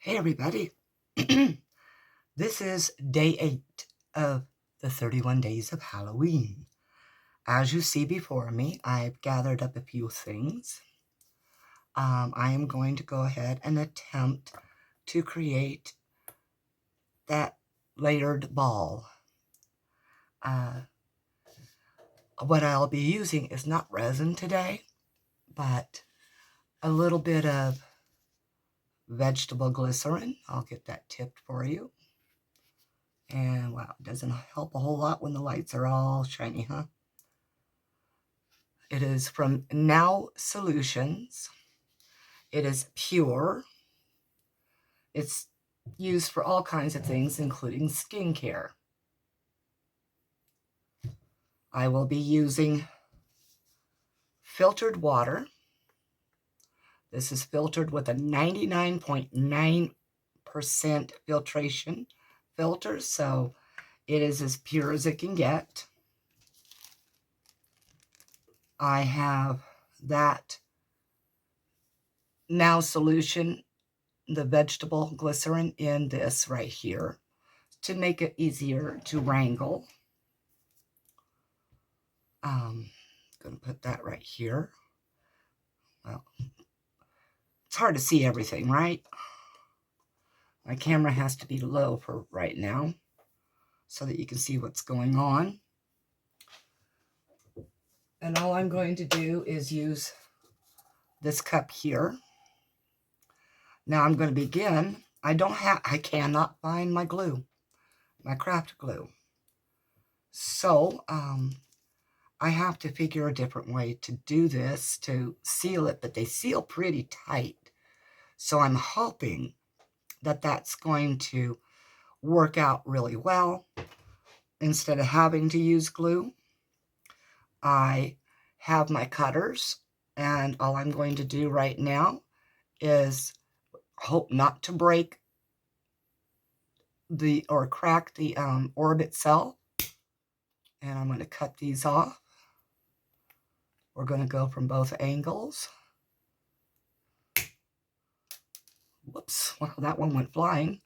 Hey everybody, this is day 8 of the 31 days of Halloween. As you see before me, I've gathered up a few things. I am going to go ahead and attempt to create that layered ball. What I'll be using is not resin today, but a little bit of vegetable glycerin. I'll get that tipped for you. And wow, it doesn't help a whole lot when the lights are all shiny, huh? It is from Now Solutions. It is pure. It's used for all kinds of things, including skincare. I will be using filtered water. This is filtered with a 99.9% filtration filter, so it is as pure as it can get. I have that Now Solution, the vegetable glycerin, in this right here to make it easier to wrangle. Going to put that right here. Well, it's hard to see everything, right? My camera has to be low for right now so that you can see what's going on. And all I'm going to do is use this cup here. Now I'm going to begin. I cannot find my glue, my craft glue. So, I have to figure a different way to do this to seal it, but they seal pretty tight. So I'm hoping that that's going to work out really well. Instead of having to use glue, I have my cutters, and all I'm going to do right now is hope not to break or crack the orb itself. And I'm going to cut these off. We're going to go from both angles. Whoops, well, that one went flying.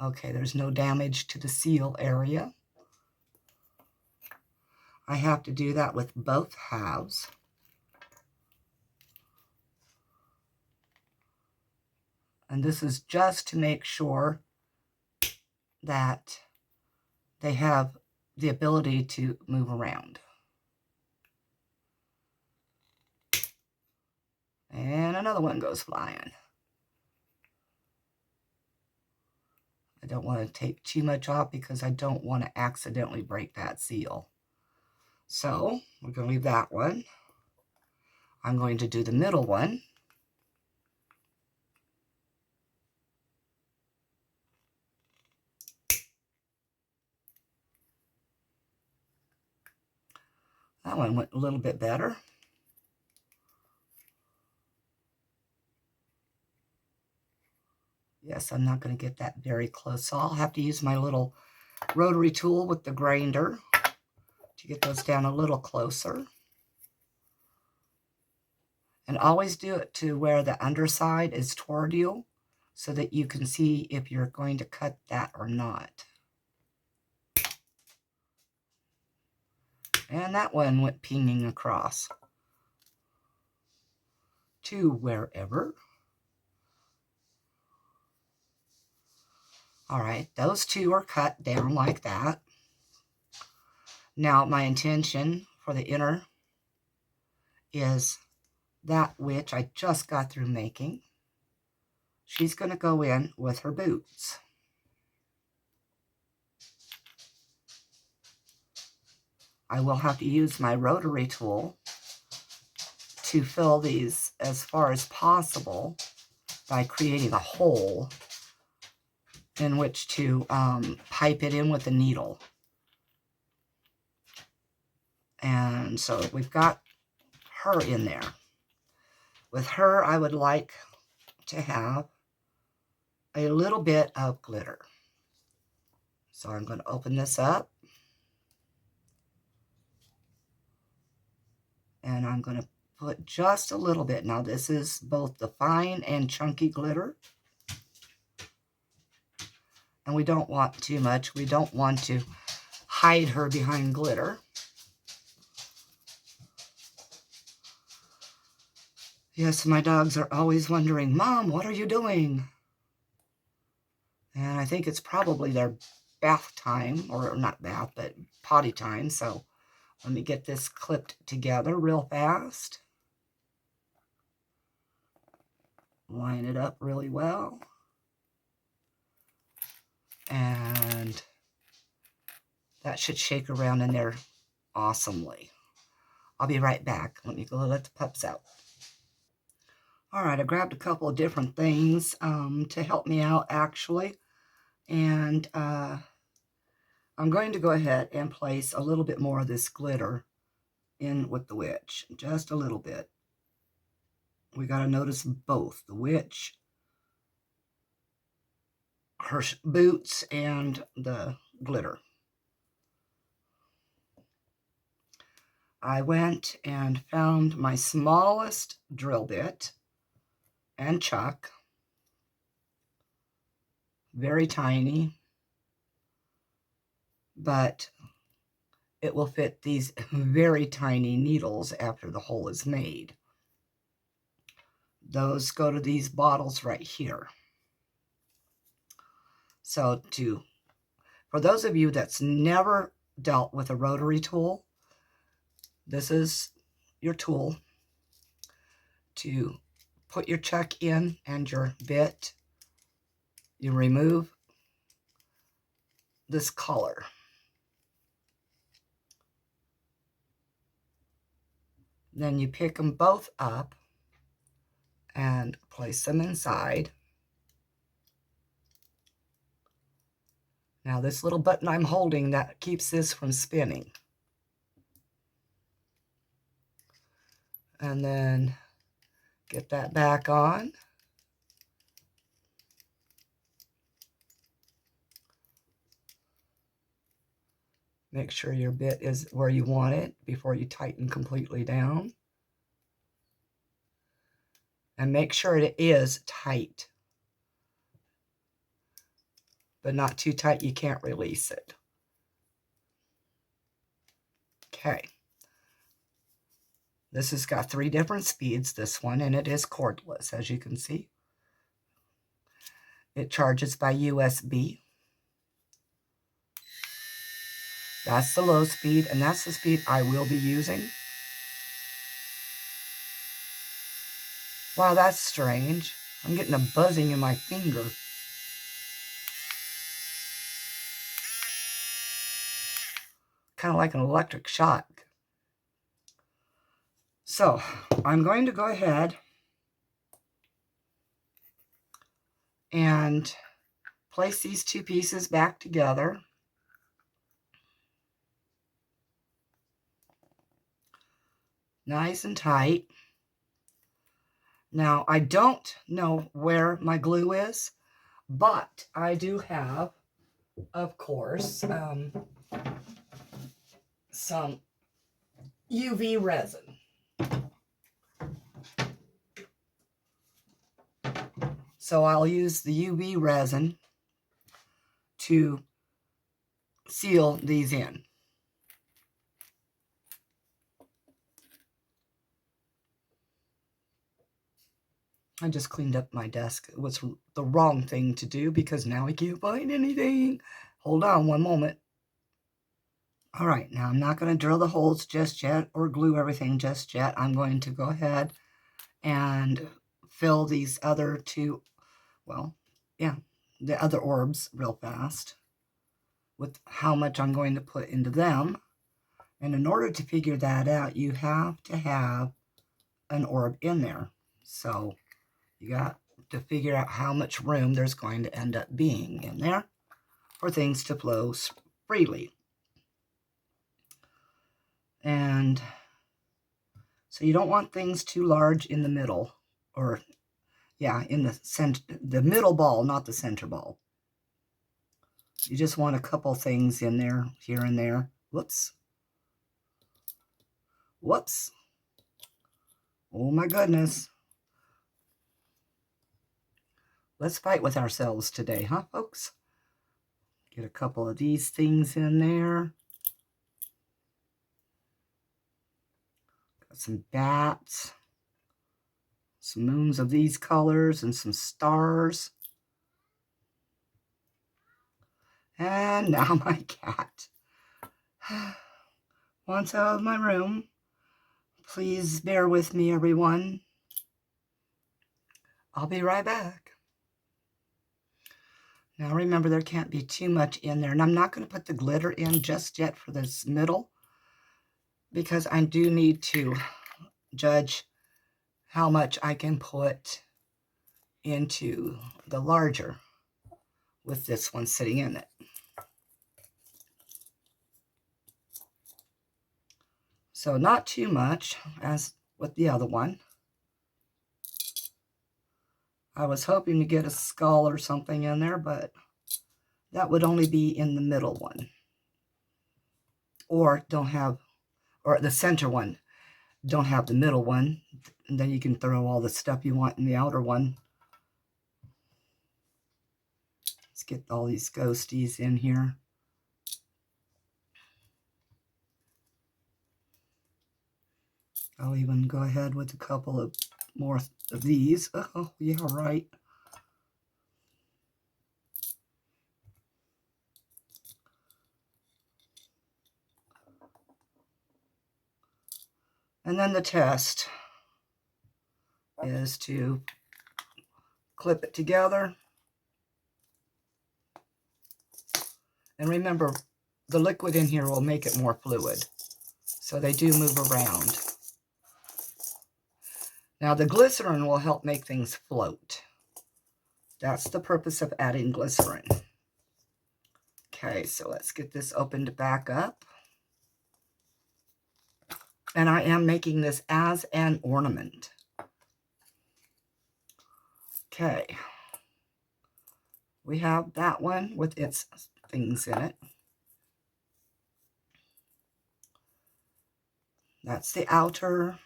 Okay, there's no damage to the seal area. I have to do that with both halves. And this is just to make sure that they have the ability to move around. And another one goes flying. I don't want to take too much off because I don't want to accidentally break that seal. So we're going to leave that one. I'm going to do the middle one. That one went a little bit better. Yes, I'm not going to get that very close, so I'll have to use my little rotary tool with the grinder to get those down a little closer. And always do it to where the underside is toward you so that you can see if you're going to cut that or not. And that one went pinging across to wherever. All right, those two are cut down like that. Now my intention for the inner is that which I just got through making. She's going to go in with her boots. I will have to use my rotary tool to fill these as far as possible by creating a hole in which to pipe it in with a needle. And so we've got her in there. With her, I would like to have a little bit of glitter. So I'm going to open this up. And I'm going to put just a little bit. Now this is both the fine and chunky glitter. And we don't want too much. We don't want to hide her behind glitter. Yes, my dogs are always wondering, Mom, what are you doing? And I think it's probably their bath time, or not bath, but potty time. So let me get this clipped together real fast. Line it up really well. And that should shake around in there awesomely. I'll be right back. Let me go let the pups out. All right, I grabbed a couple of different things to help me out, actually. And I'm going to go ahead and place a little bit more of this glitter in with the witch. Just a little bit. We got to notice both. The witch, her boots, and the glitter. I went and found my smallest drill bit and chuck. Very tiny, but it will fit these very tiny needles after the hole is made. Those go to these bottles right here. So for those of you that's never dealt with a rotary tool, this is your tool to put your chuck in and your bit. You remove this collar. Then you pick them both up and place them inside. Now this little button I'm holding, that keeps this from spinning. And then get that back on. Make sure your bit is where you want it before you tighten completely down. And make sure it is tight, but not too tight you can't release it. Okay. This has got 3 different speeds, this one, and it is cordless, as you can see. It charges by USB. That's the low speed, and that's the speed I will be using. Wow, that's strange. I'm getting a buzzing in my finger. Kind of like an electric shock. So, I'm going to go ahead and place these 2 pieces back together. Nice and tight. Now, I don't know where my glue is, but I do have, of course, some UV resin. So I'll use the UV resin to seal these in. I just cleaned up my desk. It was the wrong thing to do because now I can't find anything. Hold on one moment. All right, now I'm not going to drill the holes just yet or glue everything just yet. I'm going to go ahead and fill these other 2, well, yeah, the other orbs real fast with how much I'm going to put into them. And in order to figure that out, you have to have an orb in there. So you got to figure out how much room there's going to end up being in there for things to flow freely. And so you don't want things too large in the middle, or yeah, in the center, the middle ball, not the center ball. You just want a couple things in there, here and there. Whoops. Whoops. Oh my goodness. Let's fight with ourselves today, huh, folks? Get a couple of these things in there. Got some bats. Some moons of these colors and some stars. And now my cat wants out of my room. Please bear with me, everyone. I'll be right back. Now remember, there can't be too much in there. And I'm not going to put the glitter in just yet for this middle, because I do need to judge how much I can put into the larger with this one sitting in it. So not too much as with the other one. I was hoping to get a skull or something in there, but that would only be in the middle one. Or the center one. Don't have the middle one. And then you can throw all the stuff you want in the outer one. Let's get all these ghosties in here. I'll even go ahead with a couple of more of these. Oh, yeah, right. And then the test is to clip it together. And remember, the liquid in here will make it more fluid. So they do move around. Now the glycerin will help make things float. That's the purpose of adding glycerin. Okay, so let's get this opened back up. And I am making this as an ornament. Okay. We have that one with its things in it. That's the outer.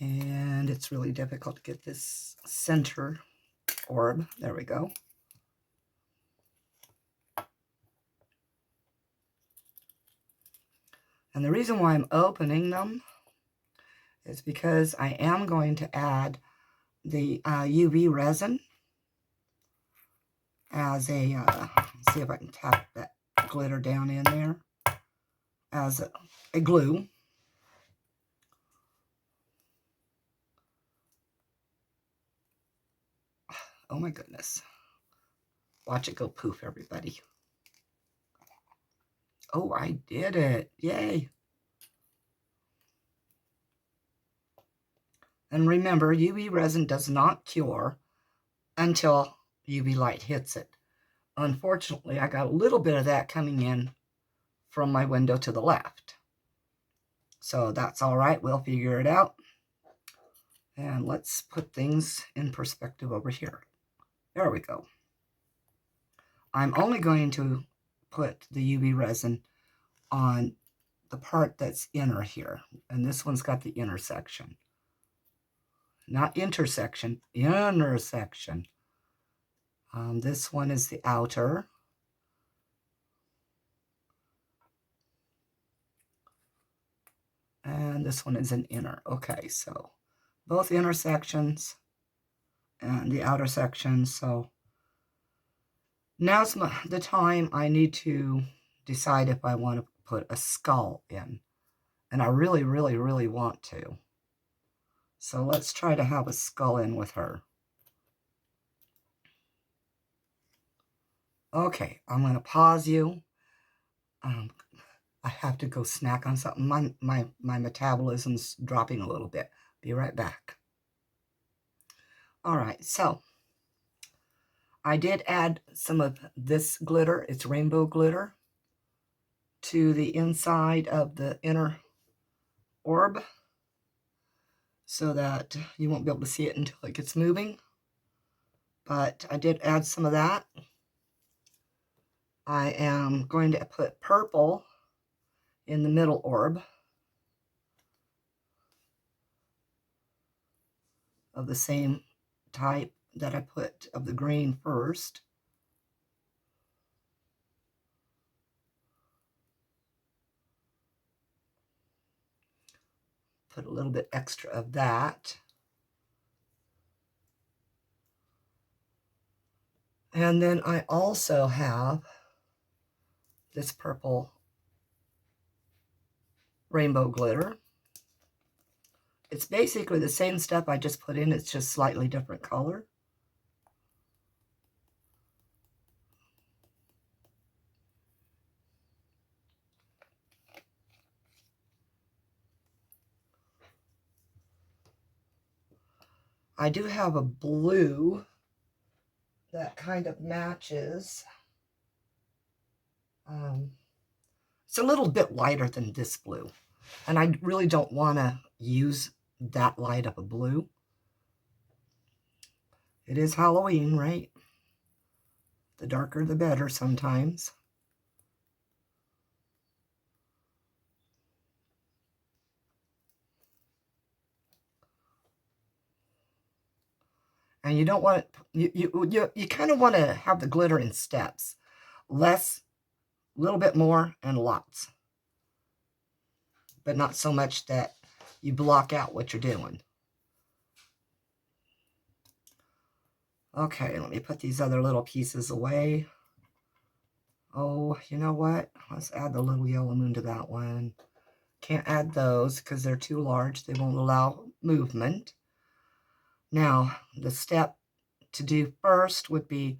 And it's really difficult to get this center orb. There we go. And the reason why I'm opening them is because I am going to add the UV resin as a, see if I can tap that glitter down in there, as a glue. Oh my goodness. Watch it go poof, everybody. Oh, I did it. Yay. And remember, UV resin does not cure until UV light hits it. Unfortunately, I got a little bit of that coming in from my window to the left. So that's all right. We'll figure it out. And let's put things in perspective over here. There we go. I'm only going to put the UV resin on the part that's inner here. And this one's got the intersection. Not intersection, intersection. This one is the outer. And this one is an inner. Okay, so both intersections and the outer section. So now's the time I need to decide if I want to put a skull in. And I really, really, really want to. So let's try to have a skull in with her. Okay, I'm going to pause you. I have to go snack on something. My metabolism's dropping a little bit. Be right back. All right, so I did add some of this glitter. It's rainbow glitter to the inside of the inner orb so that you won't be able to see it until it gets moving. But I did add some of that. I am going to put purple in the middle orb. of the same type that I put of the green first. Put a little bit extra of that. And then I also have this purple rainbow glitter. It's basically the same stuff I just put in, it's just slightly different color. I do have a blue that kind of matches. It's a little bit lighter than this blue, and I really don't want to use that light of a blue. It is Halloween, right? The darker the better sometimes. And you don't want it, you kind of want to have the glitter in steps. Less, a little bit more, and lots. But not so much that you block out what you're doing. Okay, let me put these other little pieces away. Oh, you know what? Let's add the little yellow moon to that one. Can't add those because they're too large. They won't allow movement. Now, the step to do first would be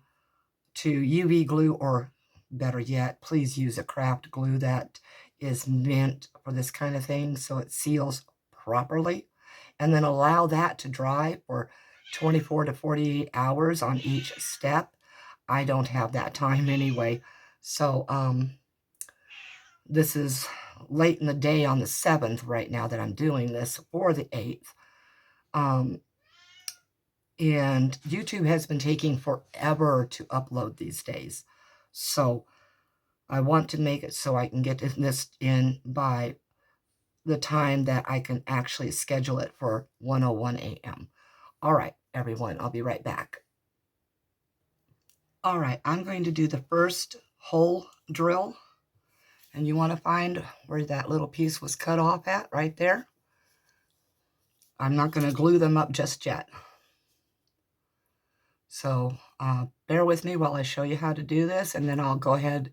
to UV glue, or better yet, please use a craft glue that is meant for this kind of thing so it seals properly. And then allow that to dry for 24 to 48 hours on each step. I don't have that time anyway. So, this is late in the day on the 7th right now that I'm doing this, for the 8th. And YouTube has been taking forever to upload these days. So I want to make it so I can get this in by the time that I can actually schedule it for 1:01 a.m. All right, everyone, I'll be right back. All right, I'm going to do the first hole drill. And you want to find where that little piece was cut off at, right there. I'm not going to glue them up just yet. So bear with me while I show you how to do this, and then I'll go ahead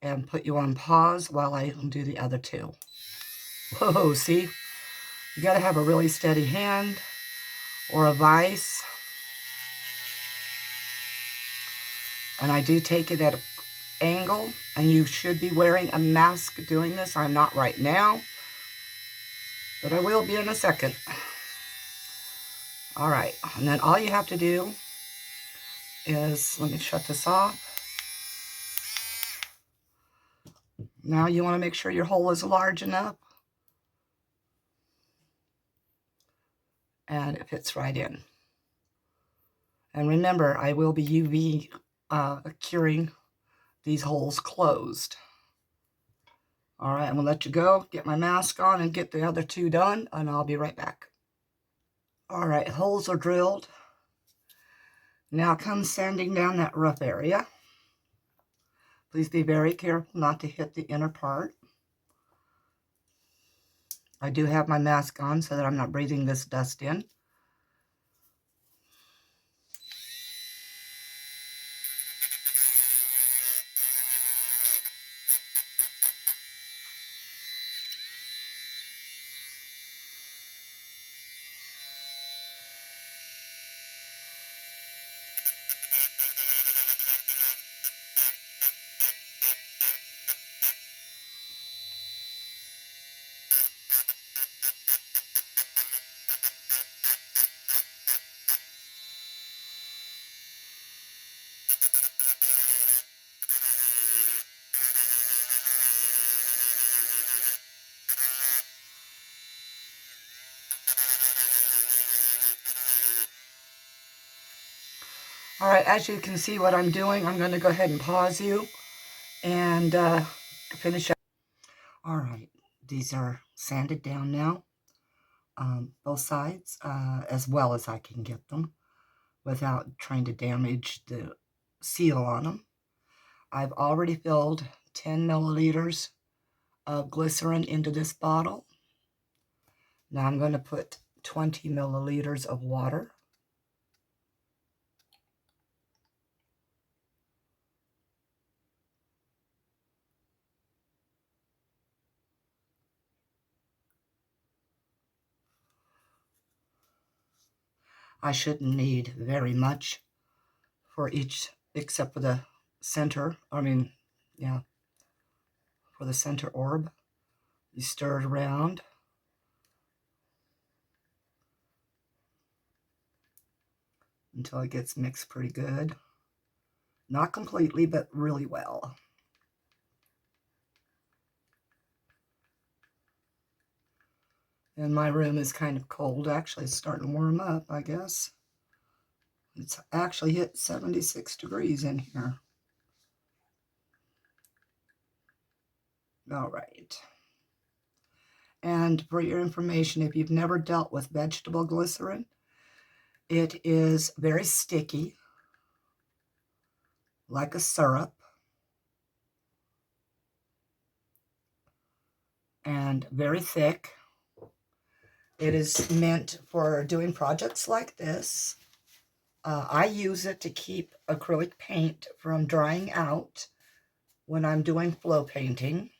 and put you on pause while I do the other two. Whoa, see? You got to have a really steady hand or a vise. And I do take it at an angle, and you should be wearing a mask doing this. I'm not right now, but I will be in a second. All right, and then all you have to do is, let me shut this off. Now you want to make sure your hole is large enough. And it fits right in. And remember, I will be UV curing these holes closed. All right, I'm going to let you go, get my mask on, and get the other two done, and I'll be right back. All right, holes are drilled. Now come sanding down that rough area. Please be very careful not to hit the inner part. I do have my mask on so that I'm not breathing this dust in. All right, as you can see what I'm doing, I'm going to go ahead and pause you and finish up. All right, these are sanded down now. both sides as well as I can get them without trying to damage the seal on them. I've already filled 10 milliliters of glycerin into this bottle. Now I'm going to put 20 milliliters of water. I shouldn't need very much for each, except for the center. Yeah, for the center orb. You stir it around. Until it gets mixed pretty good. Not completely, but really well. And my room is kind of cold. Actually, it's starting to warm up, I guess. It's actually hit 76 degrees in here. All right. And for your information, if you've never dealt with vegetable glycerin, it is very sticky, like a syrup, and very thick. It is meant for doing projects like this. I use it to keep acrylic paint from drying out when I'm doing flow painting,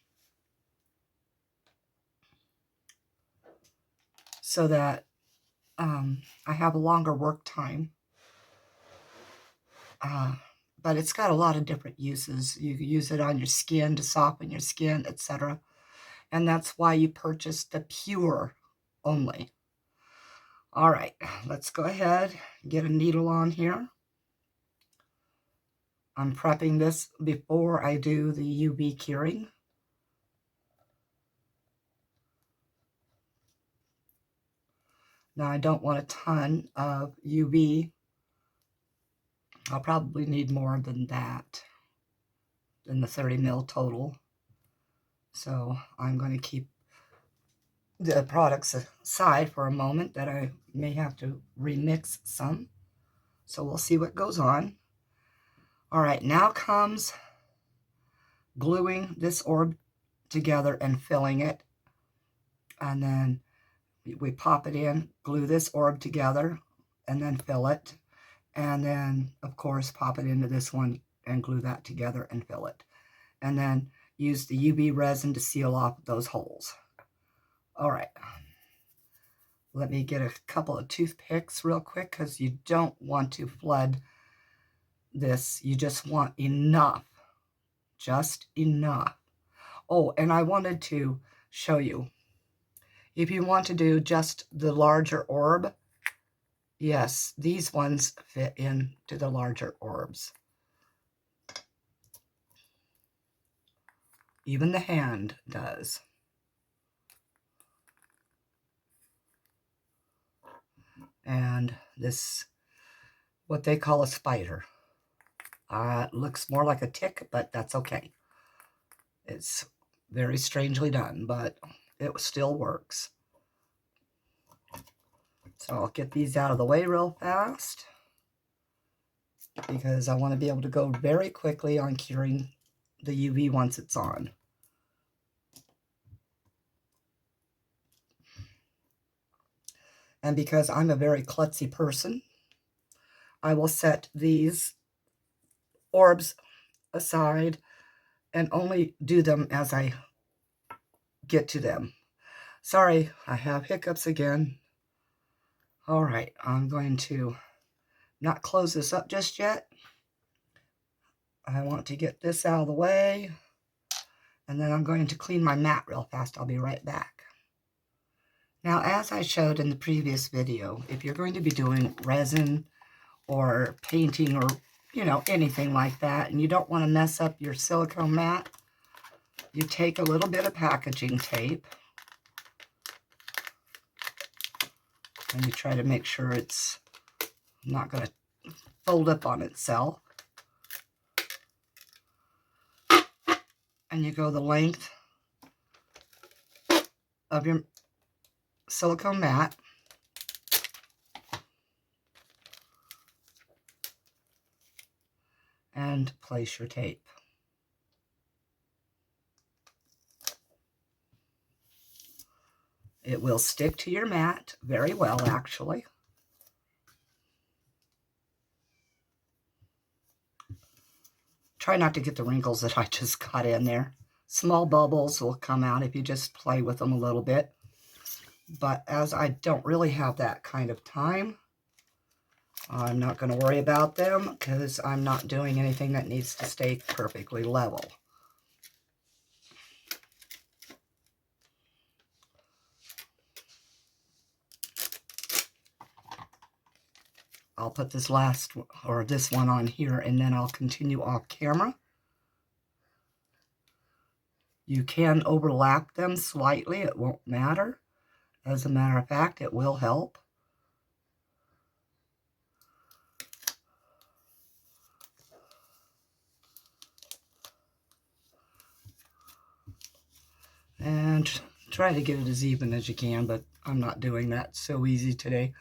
so that I have a longer work time. But it's got a lot of different uses. You can use it on your skin to soften your skin, etc. And that's why you purchase the pure only. All right, let's go ahead and get a needle on here. I'm prepping this before I do the UV curing. Now, I don't want a ton of UV. I'll probably need more than that, than the 30 mil total. So I'm going to keep the products aside for a moment that I may have to remix some. So we'll see what goes on. All right, now comes gluing this orb together and filling it. And then we pop it in, glue this orb together, and then fill it. And then, of course, pop it into this one and glue that together and fill it. And then use the UV resin to seal off those holes. All right. Let me get a couple of toothpicks real quick, because you don't want to flood this. You just want enough. Just enough. Oh, and I wanted to show you. If you want to do just the larger orb, yes, these ones fit into the larger orbs. Even the hand does. And this, what they call a spider. It looks more like a tick, but that's okay. It's very strangely done, but it still works. So I'll get these out of the way real fast, because I want to be able to go very quickly on curing the UV once it's on. And because I'm a very klutzy person, I will set these orbs aside and only do them as I get to them. Sorry, I have hiccups again. All right, I'm going to not close this up just yet. I want to get this out of the way, and then I'm going to clean my mat real fast. I'll be right back. Now, as I showed in the previous video, if you're going to be doing resin or painting or, you know, anything like that, and you don't want to mess up your silicone mat, you take a little bit of packaging tape and you try to make sure it's not going to fold up on itself. And you go the length of your silicone mat. And place your tape. It will stick to your mat very well, actually. Try not to get the wrinkles that I just got in there. Small bubbles will come out if you just play with them a little bit. But as I don't really have that kind of time, I'm not going to worry about them because I'm not doing anything that needs to stay perfectly level. I'll put this this one on here, and then I'll continue off camera. You can overlap them slightly. It won't matter. As a matter of fact, it will help. And try to get it as even as you can, but I'm not doing that so easy today.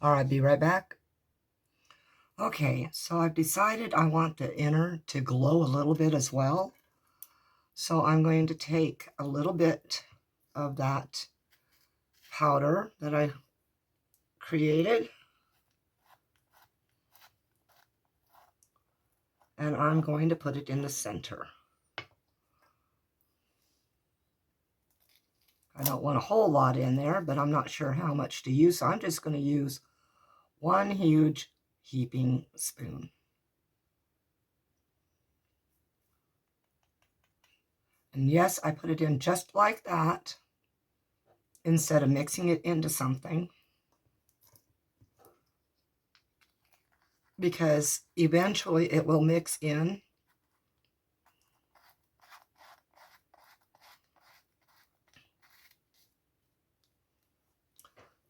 All right, be right back. Okay, so I've decided I want the inner to glow a little bit as well. So I'm going to take a little bit of that powder that I created, and I'm going to put it in the center. I don't want a whole lot in there, but I'm not sure how much to use, so I'm just going to use one huge heaping spoon. And yes, I put it in just like that instead of mixing it into something, because eventually it will mix in.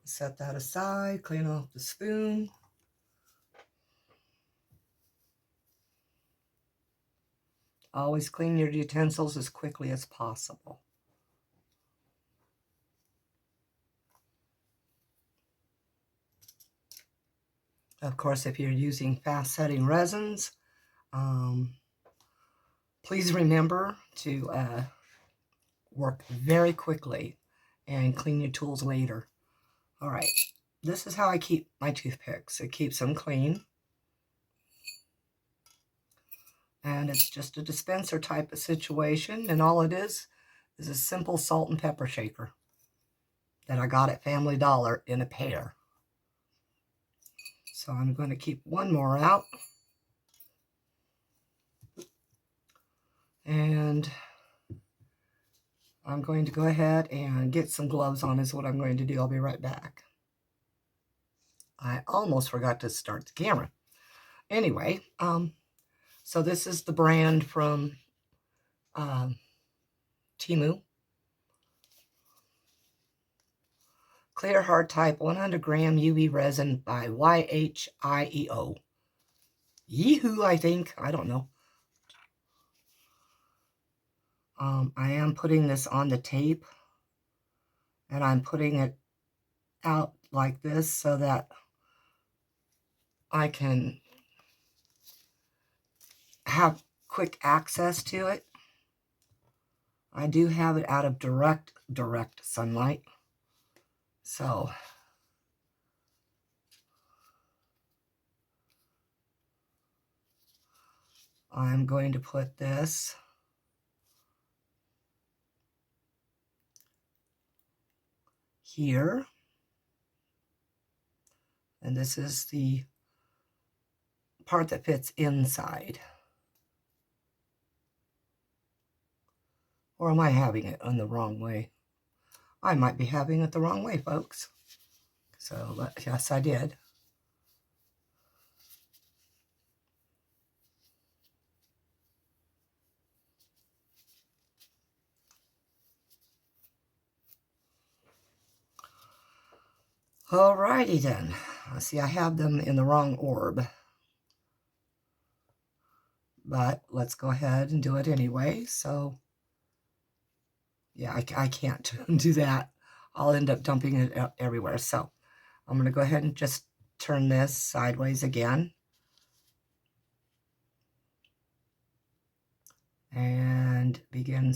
Set that aside, clean off the spoon. Always clean your utensils as quickly as possible. Of course, if you're using fast-setting resins, please remember to work very quickly and clean your tools later. All right, this is how I keep my toothpicks. It keeps them clean. And it's just a dispenser type of situation, and all it is a simple salt and pepper shaker that I got at Family Dollar in a pair. So I'm going to keep one more out. And I'm going to go ahead and get some gloves on is what I'm going to do. I'll be right back. I almost forgot to start the camera. Anyway, so this is the brand from Temu. Clear Hard Type 100 gram UV resin by YHIEO. Yee-hoo, I think. I don't know. I am putting this on the tape, and I'm putting it out like this so that I can have quick access to it. I do have it out of direct sunlight. So I'm going to put this here. And this is the part that fits inside. Or am I having it on the wrong way? I might be having it the wrong way, folks. So, yes, I did. Alrighty then. See, I have them in the wrong orb. But let's go ahead and do it anyway. So, yeah, I can't do that. I'll end up dumping it everywhere. So I'm going to go ahead and just turn this sideways again. And begin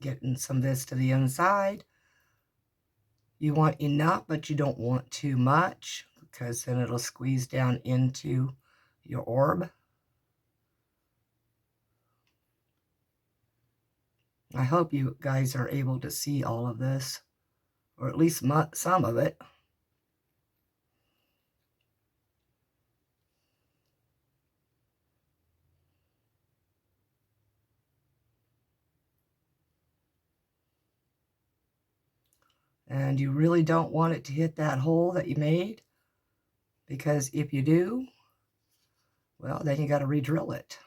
getting some of this to the inside. You want enough, but you don't want too much, because then it'll squeeze down into your orb. I hope you guys are able to see all of this, or at least some of it. And you really don't want it to hit that hole that you made, because if you do, well, then you got to re-drill it.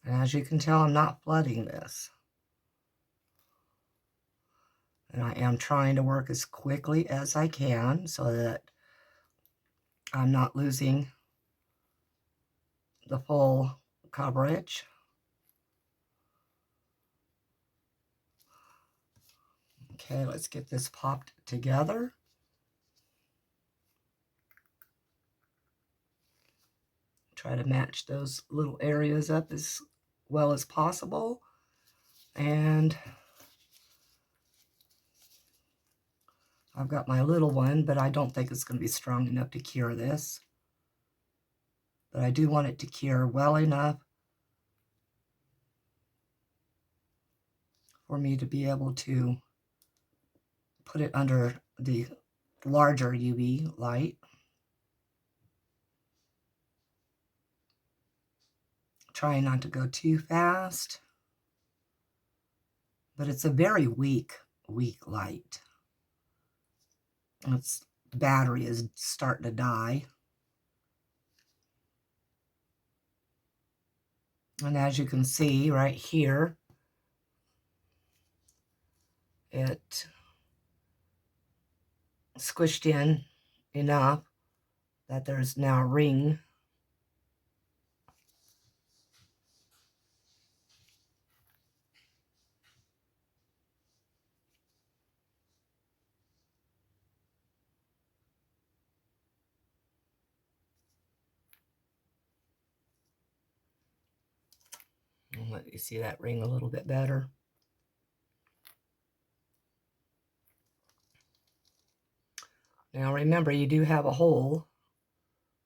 And as you can tell, I'm not flooding this. And I am trying to work as quickly as I can so that I'm not losing the full coverage. Okay, let's get this popped together. Try to match those little areas up as well as possible. And I've got my little one, but I don't think it's going to be strong enough to cure this. But I do want it to cure well enough for me to be able to put it under the larger UV light. Trying not to go too fast. But it's a very weak light. Its battery is starting to die. And as you can see right here, it squished in enough that there's now a ring. I'll let you see that ring a little bit better. Now remember, you do have a hole.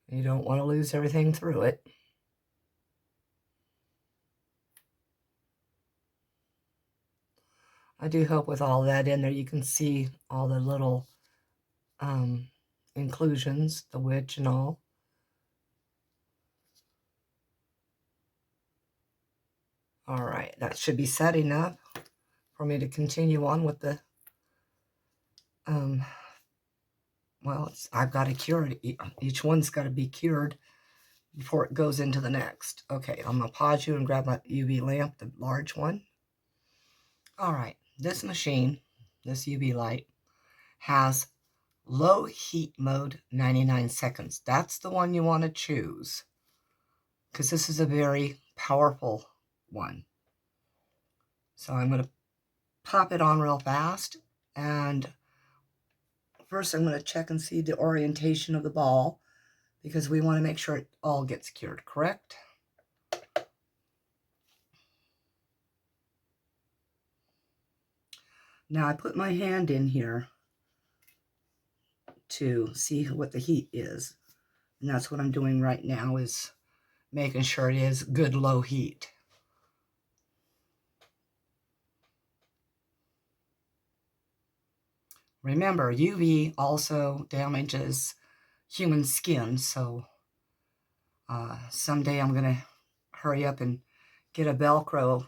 You don't want to lose everything through it. I do hope with all that in there you can see all the little inclusions, the witch and all. All right, that should be set enough for me to continue on with the, well, I've got to cure it. Each one's got to be cured before it goes into the next. Okay, I'm going to pause you and grab my UV lamp, the large one. All right, this machine, this UV light, has low heat mode 99 seconds. That's the one you want to choose, because this is a very powerful one. So I'm going to pop it on real fast, and first I'm going to check and see the orientation of the ball, because we want to make sure it all gets cured, correct? Now I put my hand in here to see what the heat is, and that's what I'm doing right now, is making sure it is good low heat. Remember, UV also damages human skin, so someday I'm going to hurry up and get a Velcro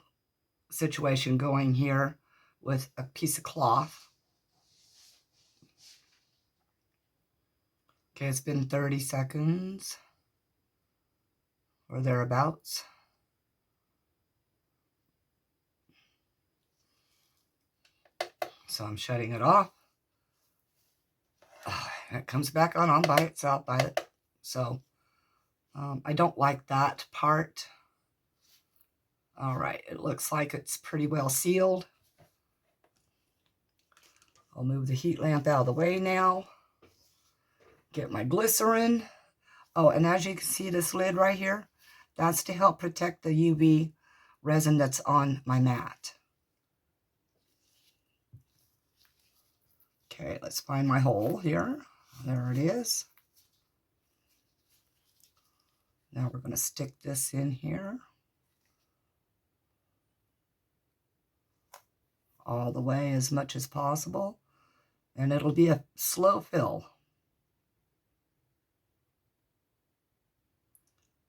situation going here with a piece of cloth. Okay, it's been 30 seconds or thereabouts. So I'm shutting it off. It comes back on by itself by So I don't like that part. All right, it looks like it's pretty well sealed. I'll move the heat lamp out of the way now. Get my glycerin. Oh, and as you can see this lid right here, that's to help protect the UV resin that's on my mat. Okay, let's find my hole here. There it is. Now we're going to stick this in here. All the way as much as possible. And it'll be a slow fill.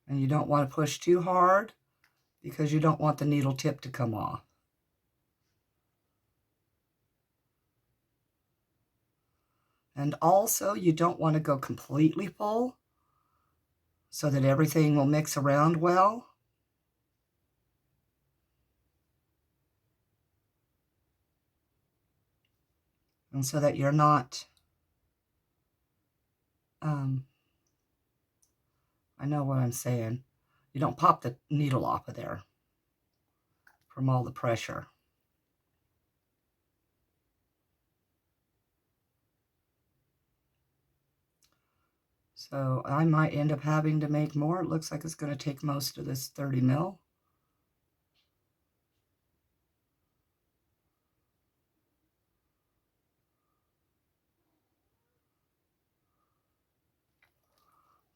And you don't want to push too hard because you don't want the needle tip to come off. And also you don't want to go completely full so that everything will mix around well. And so that you're not, I know what I'm saying. You don't pop the needle off of there from all the pressure. So I might end up having to make more. It looks like it's going to take most of this 30 mil.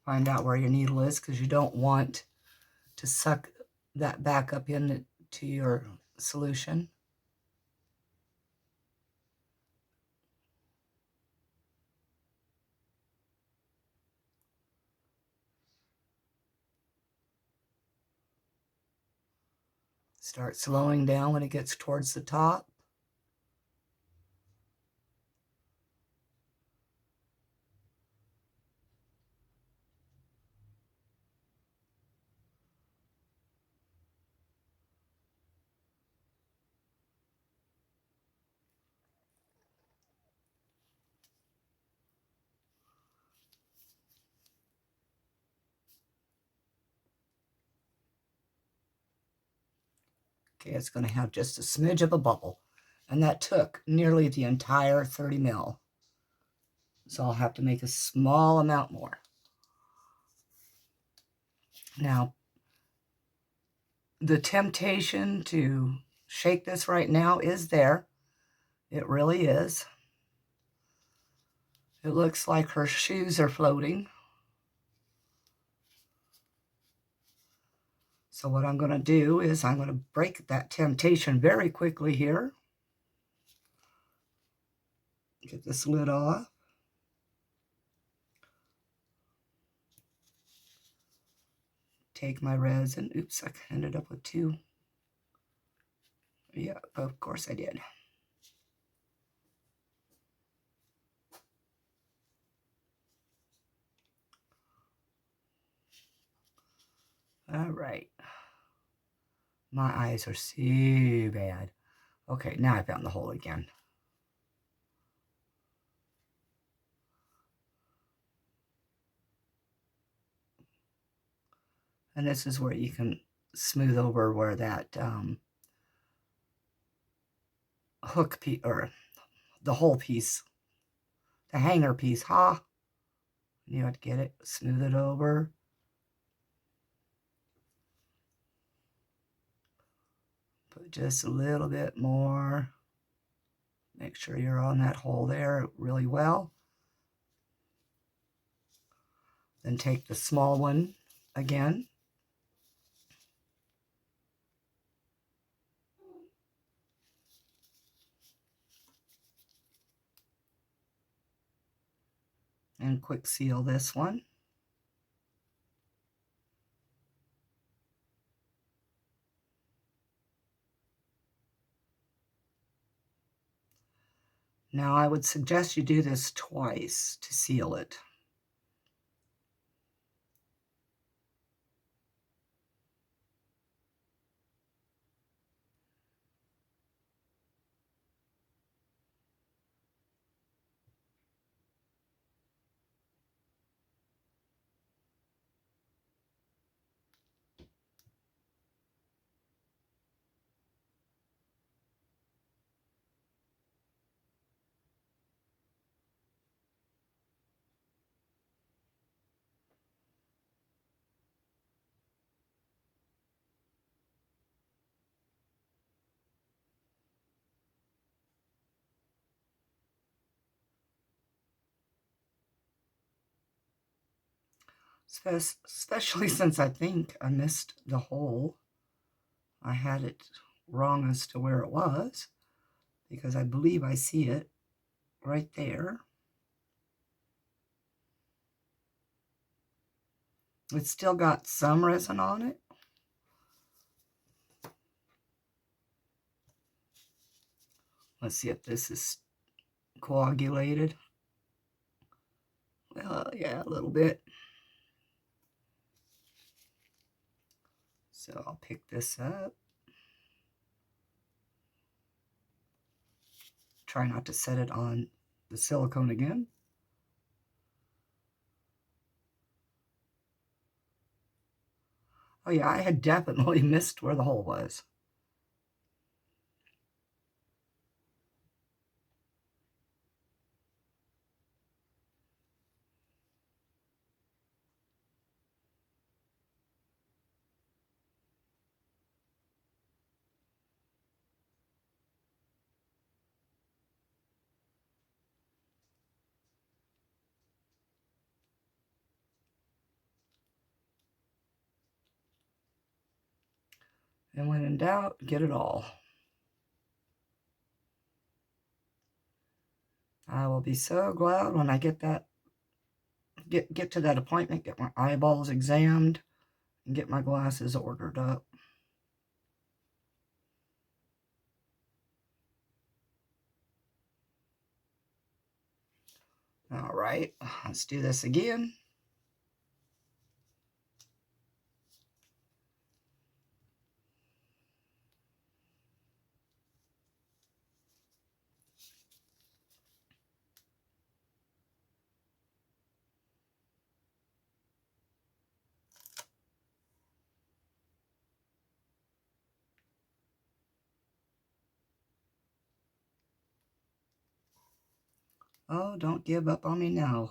Find out where your needle is because you don't want to suck that back up into your solution. Start slowing down when it gets towards the top. Okay, it's going to have just a smidge of a bubble. And that took nearly the entire 30 mil. So I'll have to make a small amount more. Now, the temptation to shake this right now is there. It really is. It looks like her shoes are floating. So what I'm going to do is I'm going to break that temptation very quickly here. Get this lid off. Take my resin. Oops, I ended up with two. Yeah, of course I did. All right. My eyes are so bad. Okay, now I found the hole again. And this is where you can smooth over where that hook piece, or the whole piece, the hanger piece, you have to get it, smooth it over. Put just a little bit more. Make sure you're on that hole there really well. Then take the small one again. And quick seal this one. Now I would suggest you do this twice to seal it. especially since I think I missed the hole. I had it wrong as to where it was, because I believe I see it right there. It's still got some resin on it. Let's see if this is coagulated. Well, yeah, a little bit. So I'll pick this up. Try not to set it on the silicone again. Oh yeah, I had definitely missed where the hole was. And when in doubt, get it all. I will be so glad when I get to that appointment, get my eyeballs examined, and get my glasses ordered up. All right, let's do this again. Oh, don't give up on me now.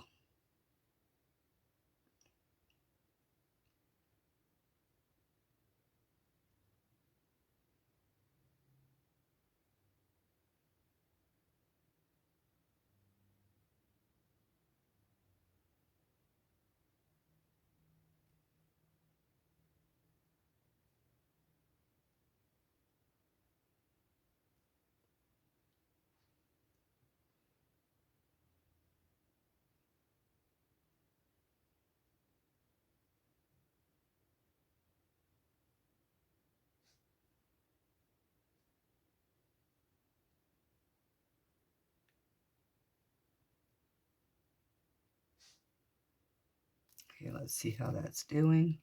Okay, let's see how that's doing.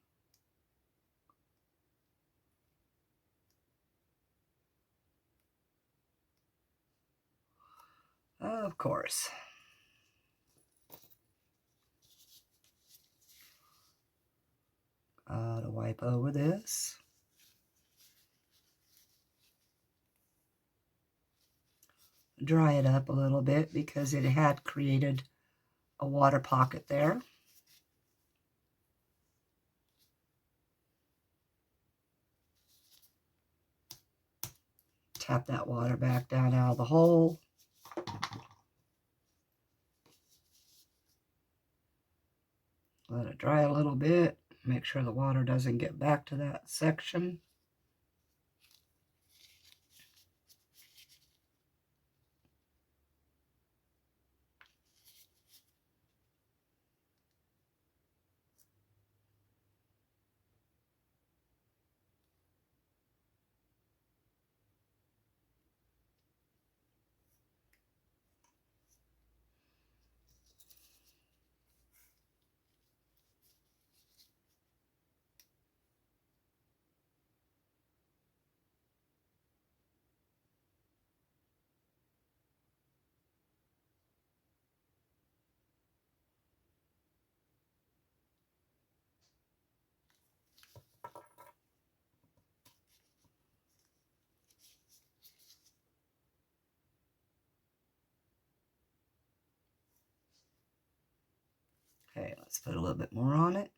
Of course. To wipe over this. Dry it up a little bit because it had created a water pocket there. Tap that water back down out of the hole. Let it dry a little bit. Make sure the water doesn't get back to that section. Okay, let's put a little bit more on it.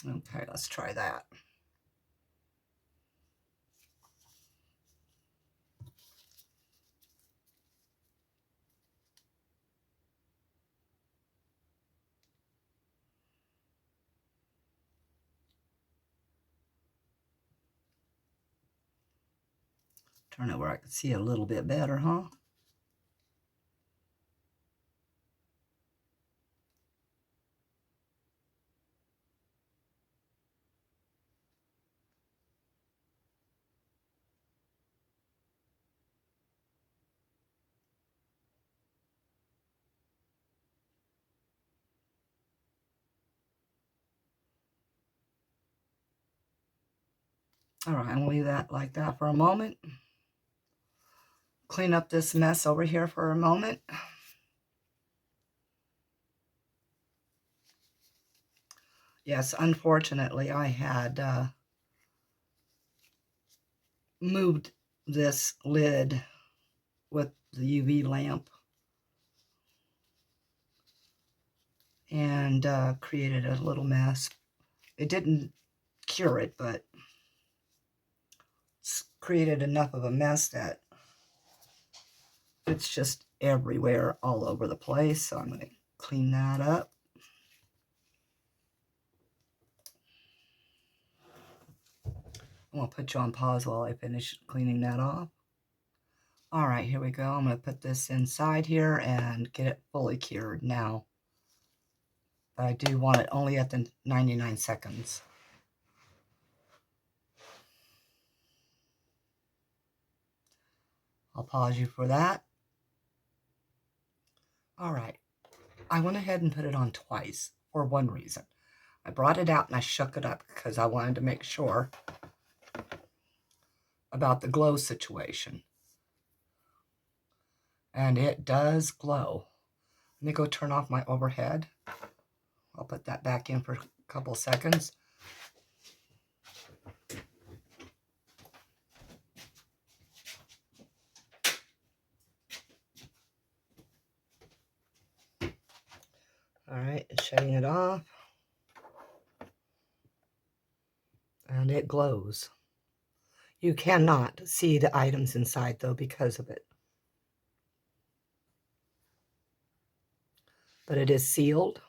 Okay, let's try that. Turn it where I can see it a little bit better, huh? All right, I'm gonna leave that like that for a moment. Clean up this mess over here for a moment. Yes, unfortunately, I had moved this lid with the UV lamp and created a little mess. It didn't cure it, but it's created enough of a mess that it's just everywhere, all over the place. So I'm going to clean that up. I'm going to put you on pause while I finish cleaning that off. All right, here we go. I'm going to put this inside here and get it fully cured now. But I do want it only at the 99 seconds. I'll pause you for that. All right. I went ahead and put it on twice for one reason. I brought it out and I shook it up because I wanted to make sure about the glow situation. And it does glow. Let me go turn off my overhead. I'll put that back in for a couple seconds. All right, shutting it off. And it glows. You cannot see the items inside though because of it. But it is sealed.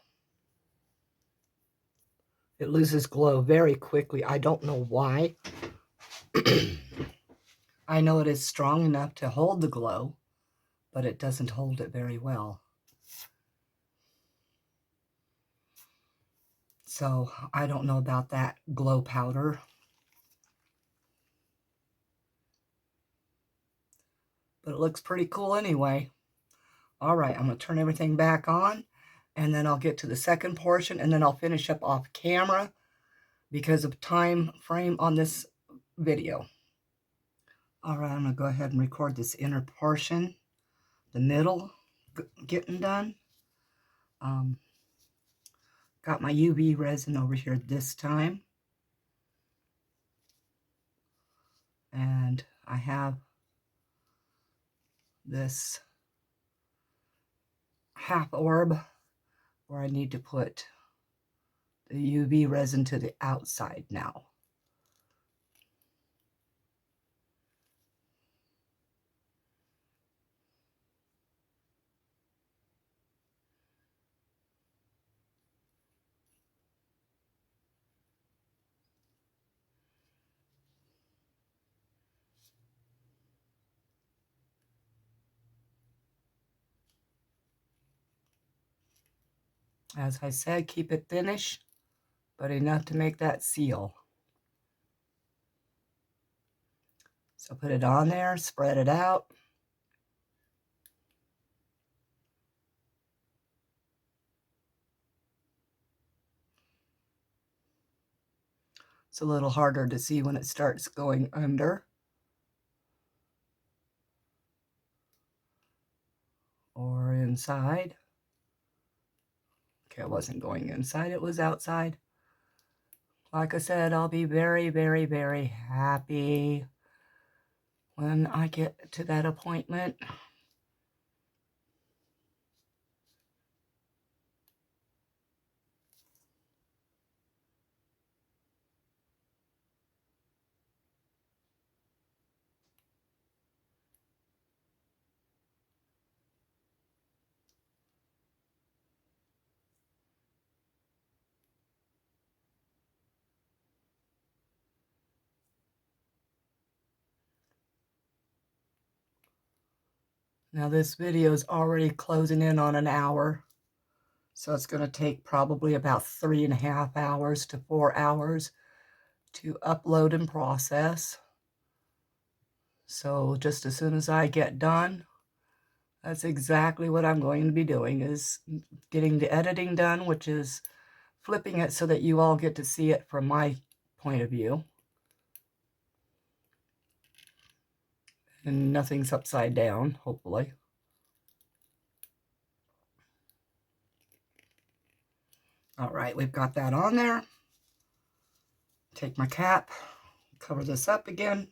It loses glow very quickly. I don't know why. I know it is strong enough to hold the glow, but it doesn't hold it very well. So I don't know about that glow powder. But it looks pretty cool anyway. All right, I'm going to turn everything back on, and then I'll get to the second portion, and then I'll finish up off camera because of time frame on this video. All right, I'm going to go ahead and record this inner portion, the middle getting done. Got my UV resin over here this time. And I have this half orb where I need to put the UV resin to the outside now. As I said, keep it thinnish, but enough to make that seal. So put it on there, spread it out. It's a little harder to see when it starts going under or inside. Okay, it wasn't going inside, it was outside. Like I said, I'll be very, very, very happy when I get to that appointment. Now this video is already closing in on an hour, so it's going to take probably about 3.5 hours to 4 hours to upload and process. So just as soon as I get done, that's exactly what I'm going to be doing, is getting the editing done, which is flipping it so that you all get to see it from my point of view. And nothing's upside down, hopefully. All right, we've got that on there. Take my cap, cover this up again.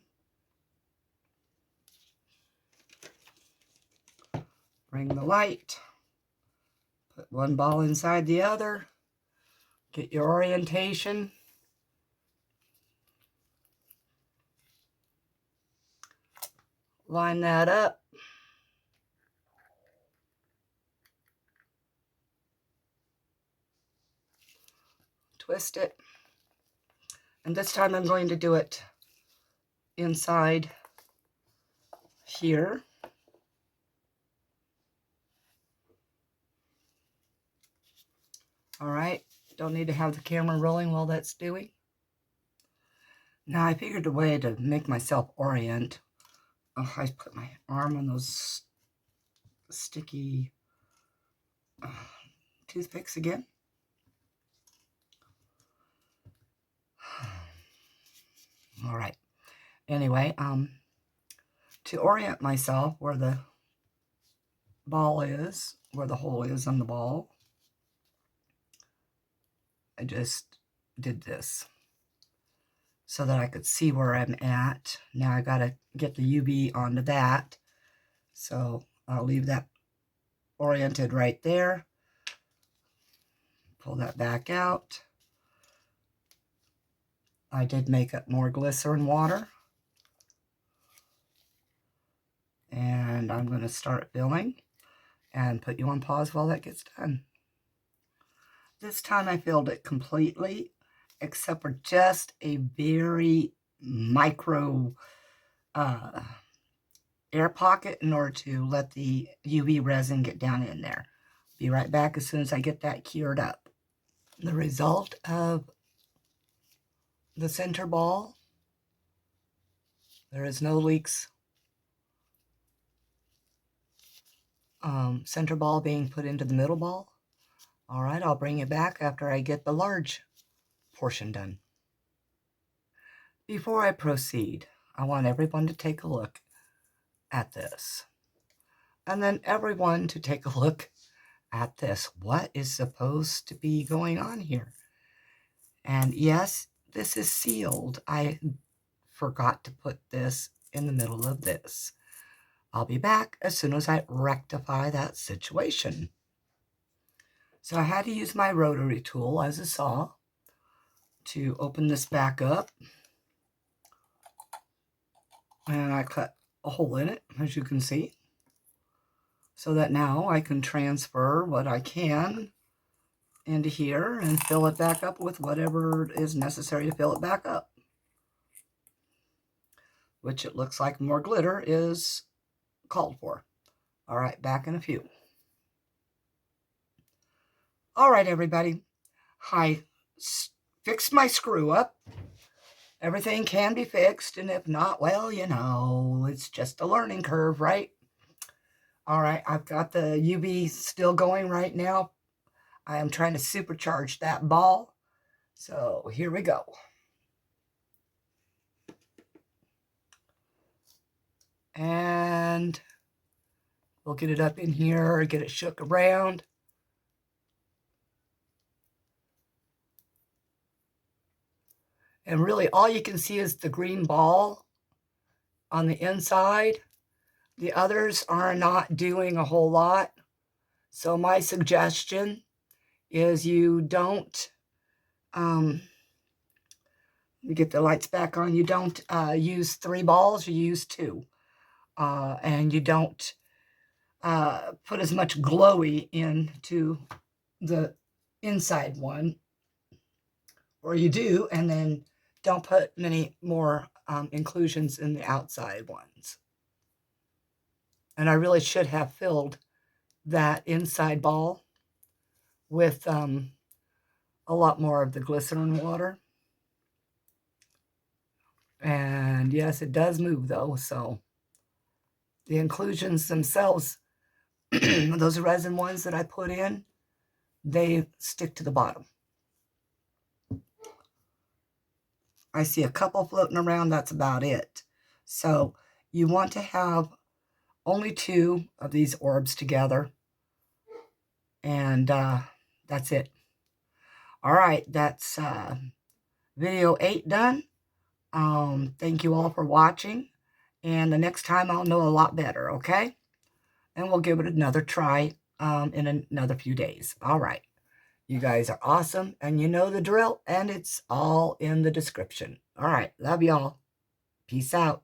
Bring the light. Put one ball inside the other. Get your orientation. Line that up. Twist it. And this time I'm going to do it inside here. All right, don't need to have the camera rolling while that's doing. Now I figured a way to make myself orient. Oh, I put my arm on those sticky toothpicks again. All right. Anyway, to orient myself where the ball is, where the hole is on the ball, I just did this so that I could see where I'm at. Now I gotta get the UV onto that. So I'll leave that oriented right there. Pull that back out. I did make up more glycerin water. And I'm going to start filling and put you on pause while that gets done. This time I filled it completely, except for just a very micro air pocket in order to let the UV resin get down in there. Be right back as soon as I get that cured up. The result of the center ball, there is no leaks. Center ball being put into the middle ball. All right, I'll bring it back after I get the large portion done. Before I proceed, I want everyone to take a look at this. And then everyone to take a look at this. What is supposed to be going on here? And yes, this is sealed. I forgot to put this in the middle of this. I'll be back as soon as I rectify that situation. So I had to use my rotary tool as a saw to open this back up. And I cut a hole in it, as you can see, so that now I can transfer what I can into here and fill it back up with whatever is necessary to fill it back up. Which it looks like more glitter is called for. All right, back in a few. All right, everybody. I fixed my screw up. Everything can be fixed, and if not, well, you know, it's just a learning curve, right? All right, I've got the UV still going right now. I am trying to supercharge that ball. So here we go. And we'll get it up in here, get it shook around. And really all you can see is the green ball on the inside. The others are not doing a whole lot. So my suggestion is you don't, let me get the lights back on. You don't use 3 balls, you use 2. And you don't put as much glowy into the inside one. Or you do, and then don't put many more inclusions in the outside ones. And I really should have filled that inside ball with a lot more of the glycerin water. And yes, it does move though, so the inclusions themselves, those resin ones that I put in, they stick to the bottom. I see a couple floating around, that's about it. So you want to have only 2 of these orbs together, and that's it. All right, that's video 8 done. Thank you all for watching, and the next time I'll know a lot better, okay? And we'll give it another try in another few days. All right. You guys are awesome, and you know the drill, and it's all in the description. All right. Love y'all. Peace out.